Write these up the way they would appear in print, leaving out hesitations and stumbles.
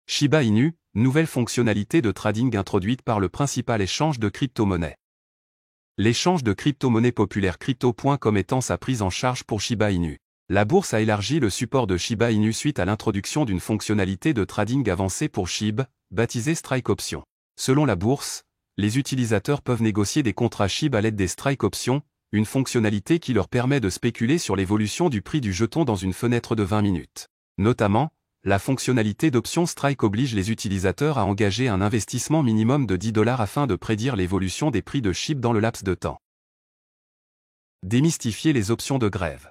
Shiba Inu, nouvelle fonctionnalité de trading introduite par le principal échange de crypto-monnaies. L'échange de crypto-monnaies populaire Crypto.com étend sa prise en charge pour Shiba Inu. La bourse a élargi le support de Shiba Inu suite à l'introduction d'une fonctionnalité de trading avancée pour SHIB, baptisée Strike Option. Selon la bourse, les utilisateurs peuvent négocier des contrats SHIB à l'aide des Strike Options, une fonctionnalité qui leur permet de spéculer sur l'évolution du prix du jeton dans une fenêtre de 20 minutes. Notamment, la fonctionnalité d'option Strike oblige les utilisateurs à engager un investissement minimum de $10 afin de prédire l'évolution des prix de SHIB dans le laps de temps. Démystifier les options de grève.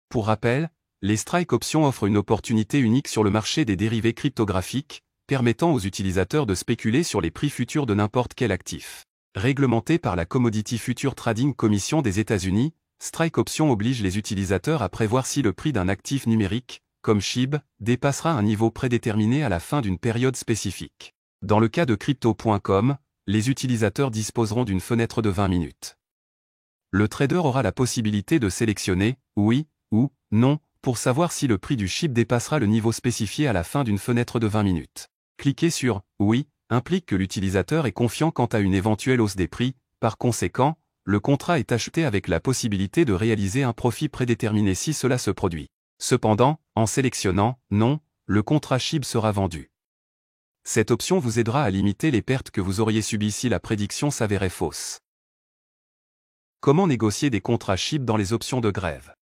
Pour rappel, les Strike Options offrent une opportunité unique sur le marché des dérivés cryptographiques, permettant aux utilisateurs de spéculer sur les prix futurs de n'importe quel actif. Réglementé par la Commodity Future Trading Commission des États-Unis, Strike Options oblige les utilisateurs à prévoir si le prix d'un actif numérique, comme SHIB, dépassera un niveau prédéterminé à la fin d'une période spécifique. Dans le cas de Crypto.com, les utilisateurs disposeront d'une fenêtre de 20 minutes. Le trader aura la possibilité de sélectionner « oui » ou « non » pour savoir si le prix du SHIB dépassera le niveau spécifié à la fin d'une fenêtre de 20 minutes. Cliquer sur « oui » implique que l'utilisateur est confiant quant à une éventuelle hausse des prix, par conséquent, le contrat est acheté avec la possibilité de réaliser un profit prédéterminé si cela se produit. Cependant, en sélectionnant « non », le contrat SHIB sera vendu. Cette option vous aidera à limiter les pertes que vous auriez subies si la prédiction s'avérait fausse. Comment négocier des contrats SHIB dans les options de grève?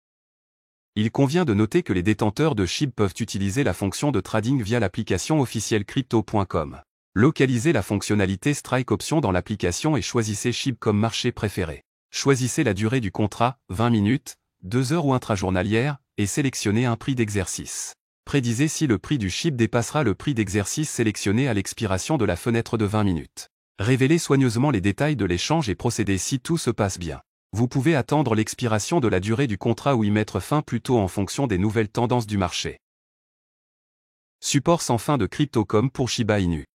Il convient de noter que les détenteurs de SHIB peuvent utiliser la fonction de trading via l'application officielle Crypto.com. Localisez la fonctionnalité Strike Option dans l'application et choisissez SHIB comme marché préféré. Choisissez la durée du contrat, 20 minutes, 2 heures ou intrajournalière, et sélectionnez un prix d'exercice. Prédisez si le prix du SHIB dépassera le prix d'exercice sélectionné à l'expiration de la fenêtre de 20 minutes. Révélez soigneusement les détails de l'échange et procédez si tout se passe bien. Vous pouvez attendre l'expiration de la durée du contrat ou y mettre fin plus tôt en fonction des nouvelles tendances du marché. Support sans fin de Crypto.com pour Shiba Inu.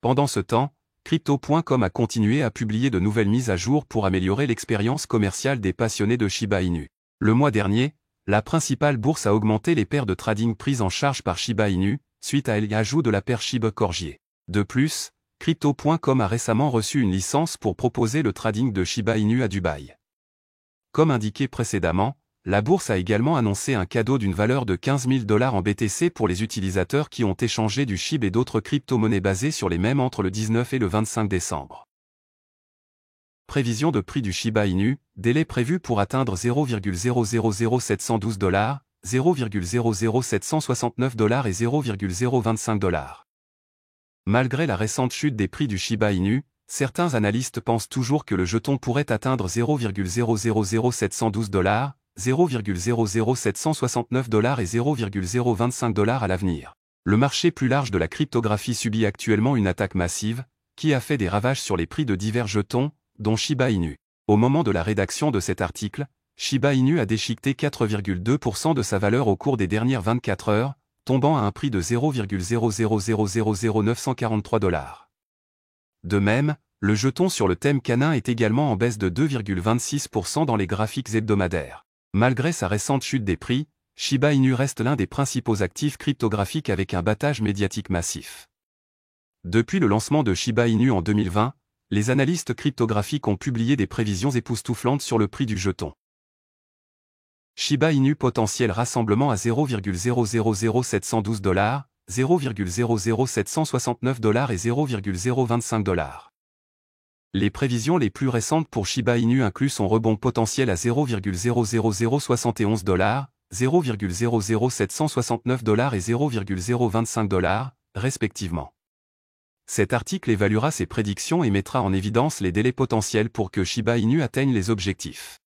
Pendant ce temps, Crypto.com a continué à publier de nouvelles mises à jour pour améliorer l'expérience commerciale des passionnés de Shiba Inu. Le mois dernier, la principale bourse a augmenté les paires de trading prises en charge par Shiba Inu, suite à l'ajout de la paire SHIB Corgier. De plus, Crypto.com a récemment reçu une licence pour proposer le trading de Shiba Inu à Dubaï. Comme indiqué précédemment, la bourse a également annoncé un cadeau d'une valeur de $15 000 en BTC pour les utilisateurs qui ont échangé du SHIB et d'autres crypto-monnaies basées sur les mêmes entre le 19 et le 25 décembre. Prévision de prix du Shiba Inu, délai prévu pour atteindre $0,000712, $0,00769 et $0,025. Malgré la récente chute des prix du Shiba Inu, certains analystes pensent toujours que le jeton pourrait atteindre $0,000712, $0,00769 et $0,025 à l'avenir. Le marché plus large de la cryptographie subit actuellement une attaque massive, qui a fait des ravages sur les prix de divers jetons, dont Shiba Inu. Au moment de la rédaction de cet article, Shiba Inu a déchiqueté 4,2% de sa valeur au cours des dernières 24 heures, tombant à un prix de $0,0000943. De même, le jeton sur le thème canin est également en baisse de 2,26% dans les graphiques hebdomadaires. Malgré sa récente chute des prix, Shiba Inu reste l'un des principaux actifs cryptographiques avec un battage médiatique massif. Depuis le lancement de Shiba Inu en 2020, les analystes cryptographiques ont publié des prévisions époustouflantes sur le prix du jeton. Shiba Inu potentiel rassemblement à $0,00712, $0,00769 et $0,025. Les prévisions les plus récentes pour Shiba Inu incluent son rebond potentiel à $0,00071, $0,00769 et $0,025, respectivement. Cet article évaluera ces prédictions et mettra en évidence les délais potentiels pour que Shiba Inu atteigne les objectifs.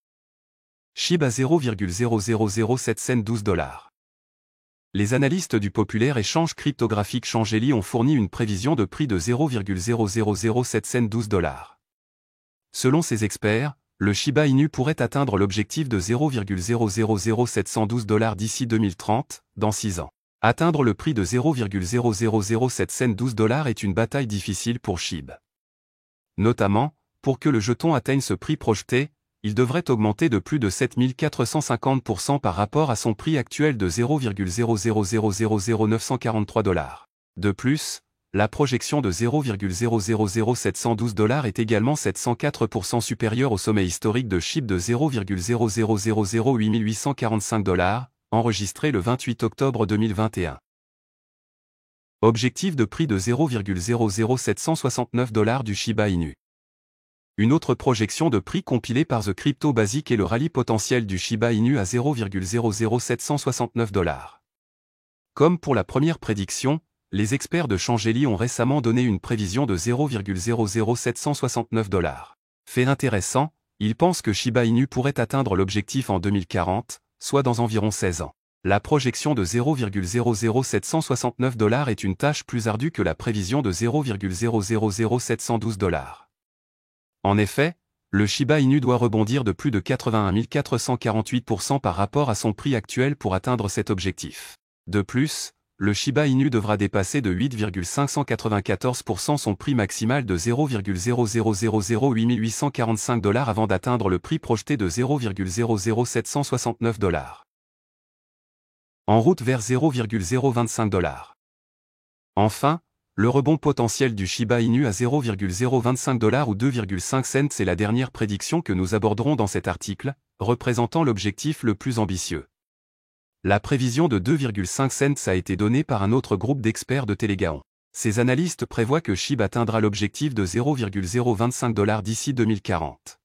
SHIB à $0,0000712. Les analystes du populaire échange cryptographique Changeli ont fourni une prévision de prix de $0,0000712. Selon ces experts, le Shiba Inu pourrait atteindre l'objectif de $0,0000712 d'ici 2030, dans 6 ans. Atteindre le prix de $0,0000712 est une bataille difficile pour SHIB. Notamment, pour que le jeton atteigne ce prix projeté, il devrait augmenter de plus de 7450% par rapport à son prix actuel de $0,0000943. De plus, la projection de $0,000712 est également 704% supérieure au sommet historique de SHIB de $0,0000845, enregistré le 28 octobre 2021. Objectif de prix de $0,00769 du Shiba Inu. Une autre projection de prix compilée par The Crypto Basic est le rallye potentiel du Shiba Inu à $0,00769. Comme pour la première prédiction, les experts de Changelly ont récemment donné une prévision de $0,00769. Fait intéressant, ils pensent que Shiba Inu pourrait atteindre l'objectif en 2040, soit dans environ 16 ans. La projection de $0,00769 est une tâche plus ardue que la prévision de $0,00712. En effet, le Shiba Inu doit rebondir de plus de 81 448% par rapport à son prix actuel pour atteindre cet objectif. De plus, le Shiba Inu devra dépasser de 8,594% son prix maximal de $0,0008845 avant d'atteindre le prix projeté de $0,00769. En route vers $0,025. Enfin, le rebond potentiel du Shiba Inu à $0,025 ou 2,5 cents est la dernière prédiction que nous aborderons dans cet article, représentant l'objectif le plus ambitieux. La prévision de 2,5 cents a été donnée par un autre groupe d'experts de Telegaon. Ces analystes prévoient que SHIB atteindra l'objectif de $0,025 d'ici 2040.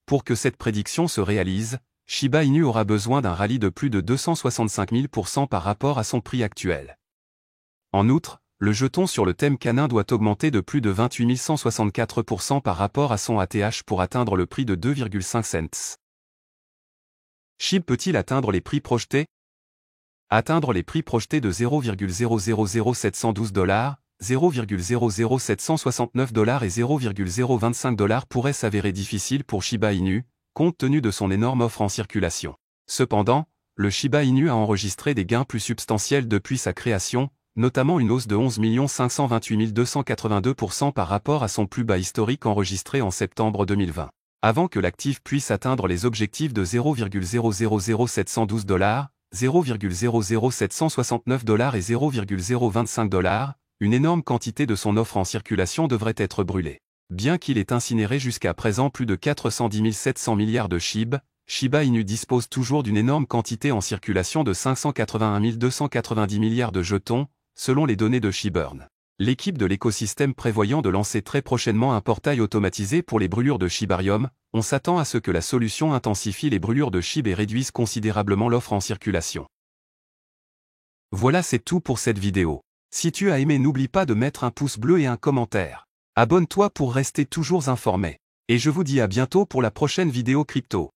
Pour que cette prédiction se réalise, Shiba Inu aura besoin d'un rallye de plus de 265 000% par rapport à son prix actuel. En outre, le jeton sur le thème canin doit augmenter de plus de 28 164% par rapport à son ATH pour atteindre le prix de 2,5 cents. SHIB peut-il atteindre les prix projetés? Atteindre les prix projetés de $0,00712, $0,00769 et $0,025 pourrait s'avérer difficile pour Shiba Inu, compte tenu de son énorme offre en circulation. Cependant, le Shiba Inu a enregistré des gains plus substantiels depuis sa création, notamment une hausse de 11 528 282% par rapport à son plus bas historique enregistré en septembre 2020. Avant que l'actif puisse atteindre les objectifs de $0,00712, $0,00769 et $0,025, une énorme quantité de son offre en circulation devrait être brûlée. Bien qu'il ait incinéré jusqu'à présent plus de 410 700 milliards de SHIB, Shiba Inu dispose toujours d'une énorme quantité en circulation de 581 290 milliards de jetons, selon les données de SHIBurn. L'équipe de l'écosystème prévoyant de lancer très prochainement un portail automatisé pour les brûlures de Shibarium, on s'attend à ce que la solution intensifie les brûlures de SHIB et réduise considérablement l'offre en circulation. Voilà, c'est tout pour cette vidéo. Si tu as aimé, n'oublie pas de mettre un pouce bleu et un commentaire. Abonne-toi pour rester toujours informé. Et je vous dis à bientôt pour la prochaine vidéo crypto.